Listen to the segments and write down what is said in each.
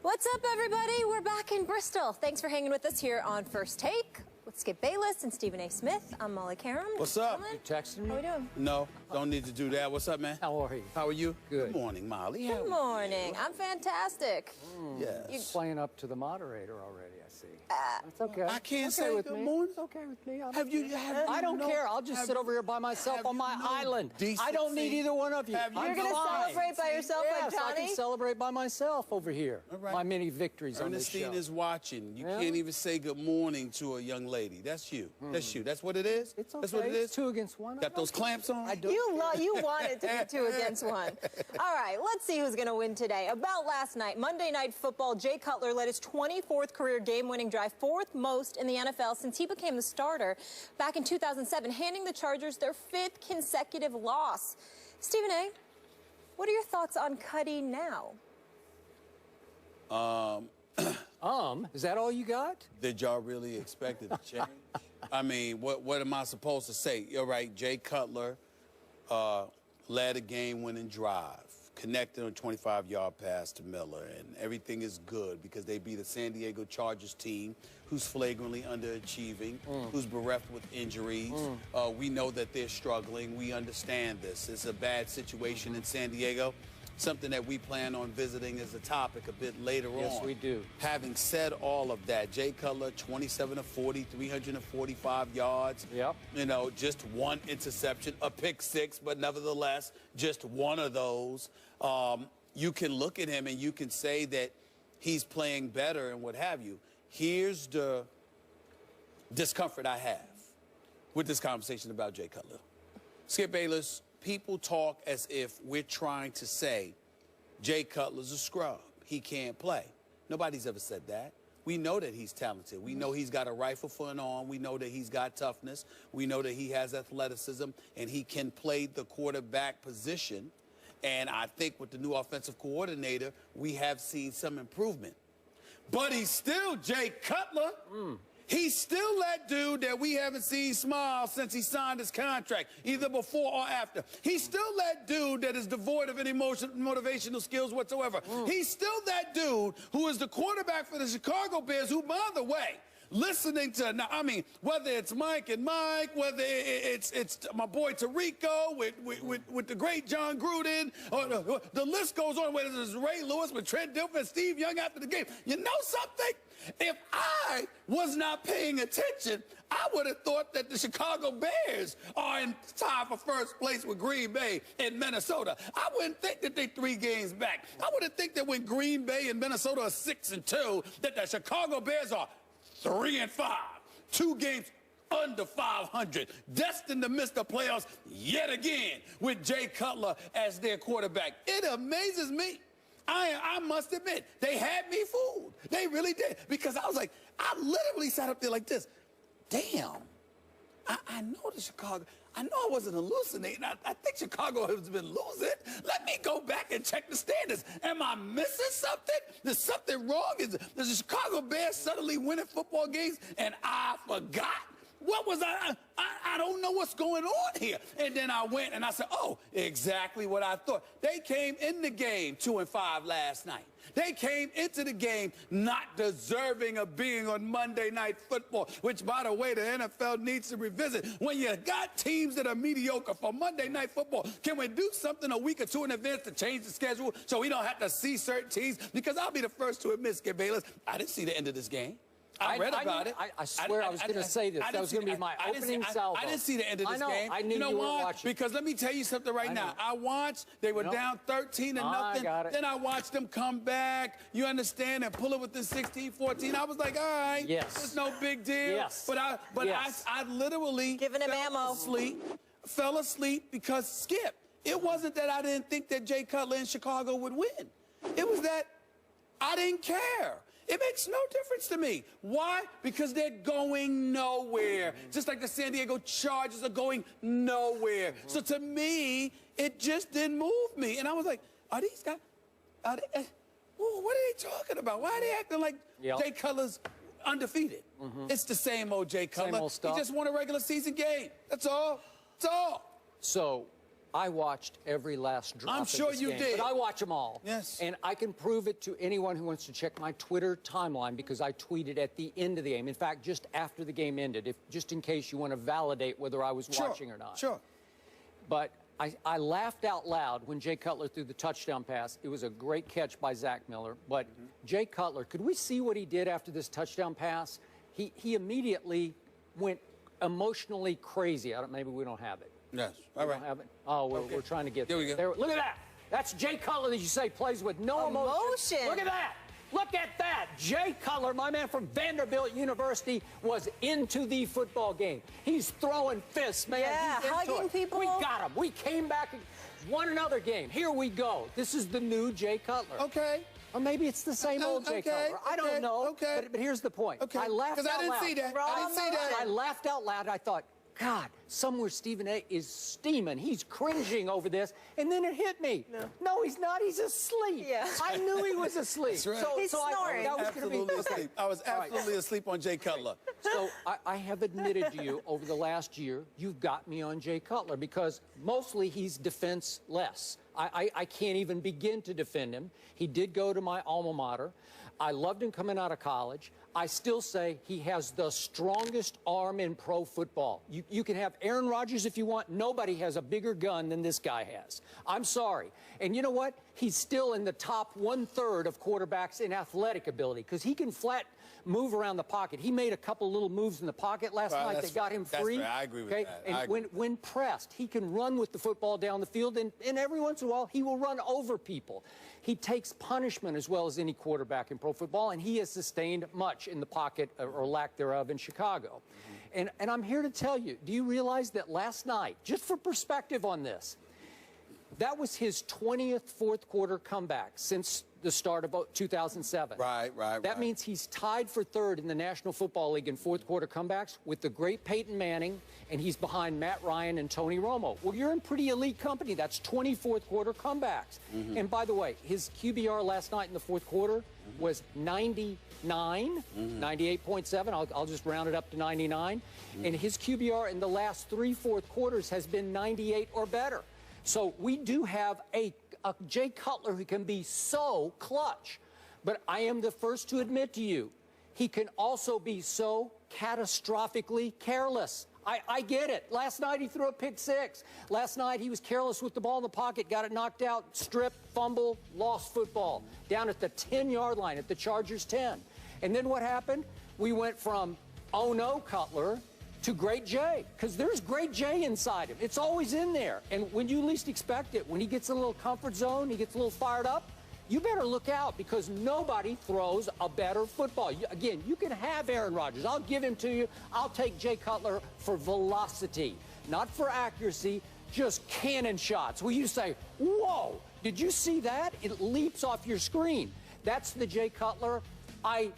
What's up, everybody? We're back in Bristol. Thanks for hanging with us here on First Take with Skip Bayless and Stephen A. Smith. I'm Molly Karam. What's up? You texting me? How we doing? No, don't need to do that. What's up, man? How are you? How are you? Good. Good morning, Molly. Good morning. I'm fantastic. Yes. Playing up to the moderator already, I see. That's okay. I can't It's okay say with good me. morning. It's okay with me. I don't care. I'll just sit over here by myself on my island. I don't need either one of you. Have you You're going to celebrate by yourself like Yes, I Johnny? can celebrate by myself over here. All right. My mini victories on this show. Ernestine is watching. You Yeah? can't even say good morning to a young lady. That's you. That's you. That's what it is? It's okay. That's what it is? It's 2 against 1. Got those clamps on? I do. You want it to be 2 against 1. All right, let's see who's going to win today. About last night, Monday Night Football, Jay Cutler led his 24th career game-winning drive, 4th most in the NFL since he became the starter back in 2007, handing the Chargers their 5th consecutive loss. Stephen A., what are your thoughts on Cuddy now? Is that all you got? Did y'all really expect it to change? I mean, what am I supposed to say? You're right, Jay Cutler led a game-winning drive, connected on a 25-yard pass to Miller, and everything is good because they beat a San Diego Chargers team who's flagrantly underachieving, who's bereft with injuries. We know that they're struggling. We understand this. It's a bad situation in San Diego, something that we plan on visiting as a topic a bit later on. Yes, we do. Having said all of that, Jay Cutler, 27 of 40, 345 yards. Yep. You know, just 1 interception, a pick 6, but nevertheless, just one of those. You can look at him and you can say that he's playing better and what have you. Here's the discomfort I have with this conversation about Jay Cutler. Skip Bayless, people talk as if we're trying to say Jay Cutler's a scrub. He can't play. Nobody's ever said that. We know that he's talented. We know he's got a rifle for an arm. We know that he's got toughness. We know that he has athleticism, and he can play the quarterback position. And I think with the new offensive coordinator, we have seen some improvement. But he's still Jay Cutler. He's still that dude that we haven't seen smile since he signed his contract, either before or after. He's still that dude that is devoid of any motivational skills whatsoever. He's still that dude who is the quarterback for the Chicago Bears, who, by the way, listening to, now, I mean, whether it's Mike and Mike, whether it's my boy Tarico with the great John Gruden, or the list goes on, whether it's Ray Lewis with Trent Dilfer and Steve Young after the game. You know something? If I was not paying attention, I would have thought that the Chicago Bears are in tie for first place with Green Bay and Minnesota. I wouldn't think that they're 3 games back. I wouldn't think that when Green Bay and Minnesota are 6-2, that the Chicago Bears are 3-5, 2 games under 500, destined to miss the playoffs yet again with Jay Cutler as their quarterback. It amazes me. I must admit, they had me fooled. They really did. Because I was like, I literally sat up there like this. Damn, I know the Chicago, I know I wasn't hallucinating. I think Chicago has been losing. Let me go back and check the standings. Am I missing something? There's something wrong? Is the Chicago Bears suddenly winning football games and I forgot? What was I don't know what's going on here. And then I went and I said, oh, exactly what I thought. They came in the game 2-5 last night. They came into the game not deserving of being on Monday Night Football, which, by the way, the NFL needs to revisit. When you got teams that are mediocre for Monday Night Football, can we do something a week or 2 in advance to change the schedule so we don't have to see certain teams? Because I'll be the first to admit, Skip Bayless, I didn't see the end of this game. I read about it. I swear I was going to say this. That was going to be my opening salvo. I didn't see the end of this game. I knew you weren't watching. Because let me tell you something right now. I watched. They were down 13-0. I got it. Then I watched them come back. You understand? And pull it within 16-14. I was like, all right. Yes. It's no big deal. Yes. I literally Giving him ammo. Fell asleep because, Skip, it wasn't that I didn't think that Jay Cutler in Chicago would win. It was that I didn't care. It makes no difference to me. Why? Because they're going nowhere. Just like the San Diego Chargers are going nowhere. So to me, it just didn't move me. And I was like, are these guys, what are they talking about? Why are they acting like Jay Cutler's undefeated? It's the same old Jay Cutler. Same old stuff. He just won a regular season game. That's all. That's all. So I watched every last drop. I'm sure of this you game, did. But I watch them all. Yes. And I can prove it to anyone who wants to check my Twitter timeline because I tweeted at the end of the game. In fact, just after the game ended, just in case you want to validate whether I was watching or not. Sure. But I laughed out loud when Jay Cutler threw the touchdown pass. It was a great catch by Zach Miller. But Jay Cutler, could we see what he did after this touchdown pass? He immediately went emotionally crazy. Maybe we don't have it. Yes. All right. Have it? Oh, we're trying to get there. We go. There, look at that. That's Jay Cutler that you say plays with no emotion. Look at that. Look at that. Jay Cutler, my man from Vanderbilt University, was into the football game. He's throwing fists, man. Yeah, hugging people. We got him. We came back and won another game. Here we go. This is the new Jay Cutler. Okay. Or maybe it's the same old Jay Cutler. I don't know. Okay. But here's the point. Okay. I laughed out loud. Because I didn't see that. I didn't see that. I laughed out loud. I thought, God, somewhere Stephen A. is steaming. He's cringing over this. And then it hit me. No, he's not. He's asleep. Yeah. I knew he was asleep. That's right. He's snoring. I was absolutely asleep on Jay Cutler. So I have admitted to you over the last year, you've got me on Jay Cutler because mostly he's defenseless. I can't even begin to defend him. He did go to my alma mater. I loved him coming out of college. I still say he has the strongest arm in pro football. You can have Aaron Rodgers if you want. Nobody has a bigger gun than this guy has. I'm sorry. And you know what? He's still in the top 1/3 of quarterbacks in athletic ability because he can flat move around the pocket. He made a couple little moves in the pocket last night that got him free. That's right. I agree with that. And when pressed, he can run with the football down the field, and every once in a while, he will run over people. He takes punishment as well as any quarterback in pro football, and he has sustained much in the pocket, or lack thereof, in Chicago. And I'm here to tell you, do you realize that last night, just for perspective on this, that was his 20th fourth-quarter comeback since the start of 2007. Right. That means he's tied for third in the National Football League in fourth-quarter comebacks with the great Peyton Manning, and he's behind Matt Ryan and Tony Romo. Well, you're in pretty elite company. That's 20 fourth-quarter comebacks. And by the way, his QBR last night in the fourth quarter was 99, 98.7. I'll just round it up to 99. And his QBR in the last 3 fourth quarters has been 98 or better. So we do have a Jay Cutler who can be so clutch. But I am the first to admit to you, he can also be so catastrophically careless. I get it. Last night he threw a pick 6. Last night he was careless with the ball in the pocket, got it knocked out, stripped, fumble, lost football. Down at the 10-yard line at the Chargers 10. And then what happened? We went from, oh no, Cutler, to Great Jay, because there's Great Jay inside him. It's always in there. And when you least expect it, when he gets in a little comfort zone, he gets a little fired up, you better look out because nobody throws a better football. Again, you can have Aaron Rodgers. I'll give him to you. I'll take Jay Cutler for velocity, not for accuracy, just cannon shots. Where you say, whoa, did you see that? It leaps off your screen. That's the Jay Cutler I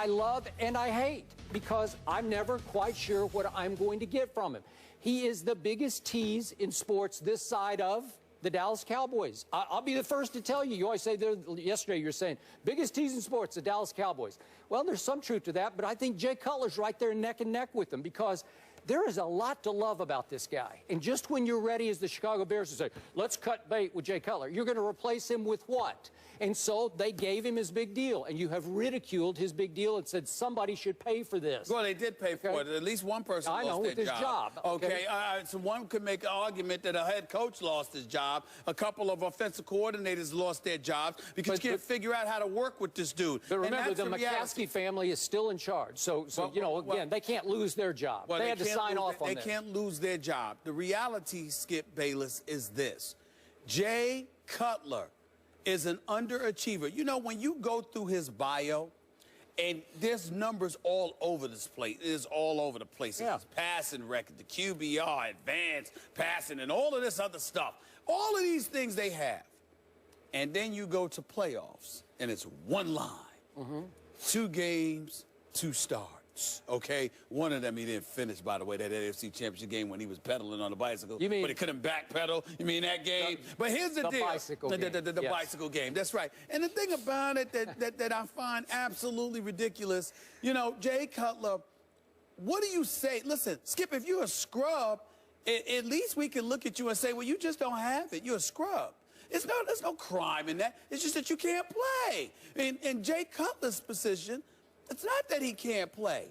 love and I hate because I'm never quite sure what I'm going to get from him. He is the biggest tease in sports this side of the Dallas Cowboys. I'll be the first to tell you. You always say yesterday you're saying, biggest tease in sports, the Dallas Cowboys. Well, there's some truth to that, but I think Jay Cutler's right there neck and neck with them because there is a lot to love about this guy. And just when you're ready as the Chicago Bears to say, let's cut bait with Jay Cutler, you're going to replace him with what? And so they gave him his big deal. And you have ridiculed his big deal and said somebody should pay for this. Well, they did pay for it. At least one person lost their job. Okay. So one could make an argument that a head coach lost his job. A couple of offensive coordinators lost their jobs because you can't figure out how to work with this dude. But remember, the McCaskey family is still in charge. So you know, again, they can't lose their job. Well, they had to sign off on this. They can't lose their job. The reality, Skip Bayless, is this. Jay Cutler is an underachiever. You know, when you go through his bio, and there's numbers all over this place. It is all over the place. Yeah. His passing record, the QBR, advanced passing, and all of this other stuff. All of these things they have. And then you go to playoffs, and it's one line. 2 games, 2 starts. Okay, one of them he didn't finish, by the way, that AFC Championship game when he was pedaling on the bicycle. You mean, but he couldn't backpedal? You mean that game? But here's the deal. Bicycle game. The bicycle game. That's right. And the thing about it that I find absolutely ridiculous, you know, Jay Cutler, what do you say? Listen, Skip, if you're a scrub, at least we can look at you and say, well, you just don't have it. You're a scrub. There's no crime in that. It's just that you can't play. In Jay Cutler's position, it's not that he can't play.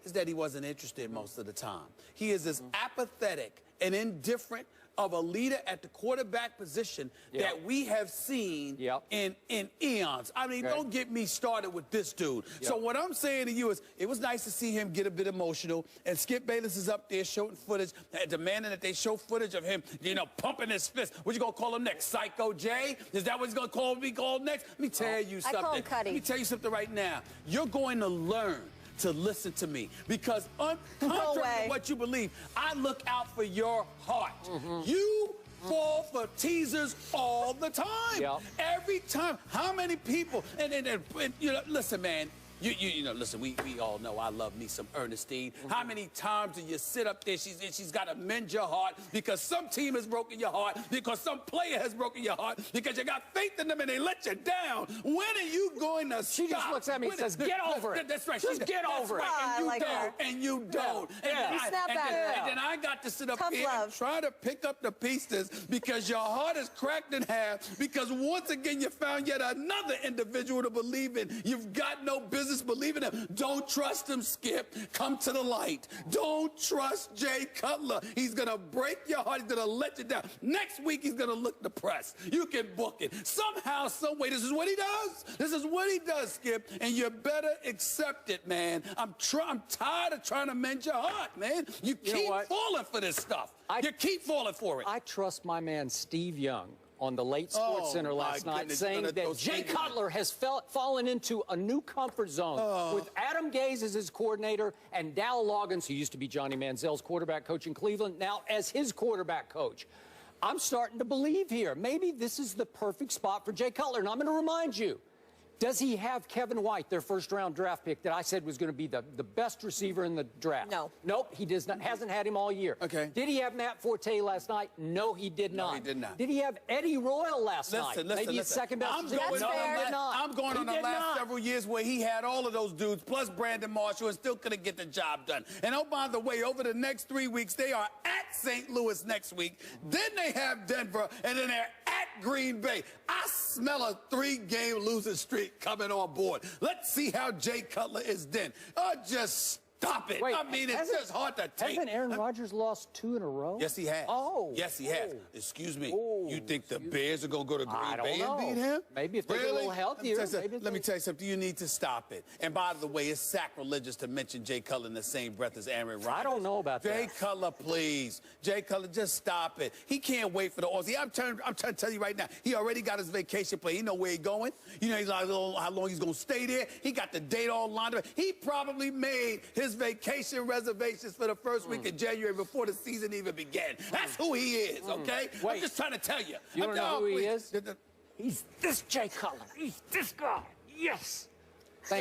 It's that he wasn't interested most of the time. He is as apathetic and indifferent of a leader at the quarterback position that we have seen in eons. I mean, don't get me started with this dude. So what I'm saying to you is, it was nice to see him get a bit emotional, and Skip Bayless is up there showing footage, demanding that they show footage of him, you know, pumping his fist. What you gonna call him next? Psycho J? Is that what he's gonna be called next? Let me tell you something. I call him Cuddy. Let me tell you something right now. You're going to learn to listen to me, because contrary to what you believe, I look out for your heart. You fall for teasers all the time. Every time. How many people? And you know, listen, man. You know, listen, we all know I love me some Ernestine. How many times do you sit up there, she's got to mend your heart because some team has broken your heart, because some player has broken your heart, because you got faith in them and they let you down? When are you going to stop? She just looks at me and says, get over it. That's right. Just get over it. And you don't. And then I got to sit up here and try to pick up the pieces because your heart is cracked in half, because once again you found yet another individual to believe in. You've got no business believe in him. Don't trust him, Skip. Come to the light. Don't trust Jay Cutler. He's going to break your heart. He's going to let you down. Next week, he's going to look depressed. You can book it. Somehow, some way, this is what he does. This is what he does, Skip. And you better accept it, man. I'm tired of trying to mend your heart, man. You keep falling for this stuff. You keep falling for it. I trust my man Steve Young on the late Sports Center last night, saying that Jay Cutler has fallen into a new comfort zone with Adam Gase as his coordinator and Dal Loggins, who used to be Johnny Manziel's quarterback coach in Cleveland, now as his quarterback coach. I'm starting to believe here. Maybe this is the perfect spot for Jay Cutler. And I'm going to remind you, does he have Kevin White, their first-round draft pick, that I said was going to be the best receiver in the draft? No. Nope, he does not. Hasn't had him all year. Okay. Did he have Matt Forte last night? No, he did not. No, he did not. Did he have Eddie Royal last night? Maybe his second best. I'm going on the last several years where he had all of those dudes, plus Brandon Marshall, and still couldn't get the job done. And oh, by the way, over the next 3 weeks, they are at St. Louis next week. Then they have Denver, and then they're at Green Bay. I smell a 3-game losing streak coming on board. Let's see how Jay Cutler is then. Just stop it. Wait, I mean, it's just hard to take. Hasn't Aaron Rodgers lost 2 in a row? Yes, he has. Yes, he has. Excuse me. You think the Bears are going to go to Green Bay and beat him? Maybe if they're a little healthier. Let me tell you something. You need to stop it. And by the way, it's sacrilegious to mention Jay Cutler in the same breath as Aaron Rodgers. I don't know about that. Jay Cutler, please. Jay Cutler, just stop it. He can't wait for the Aussie. I'm trying to tell you right now, he already got his vacation plan. He know where he's going. You know, he's like, how long he's going to stay there. He got the date all lined up. He probably made his vacation reservations for the first week of January before the season even began. That's who he is, okay? I'm just trying to tell you. You don't know who he is? He's this Jay Cutler. He's this guy. Yes.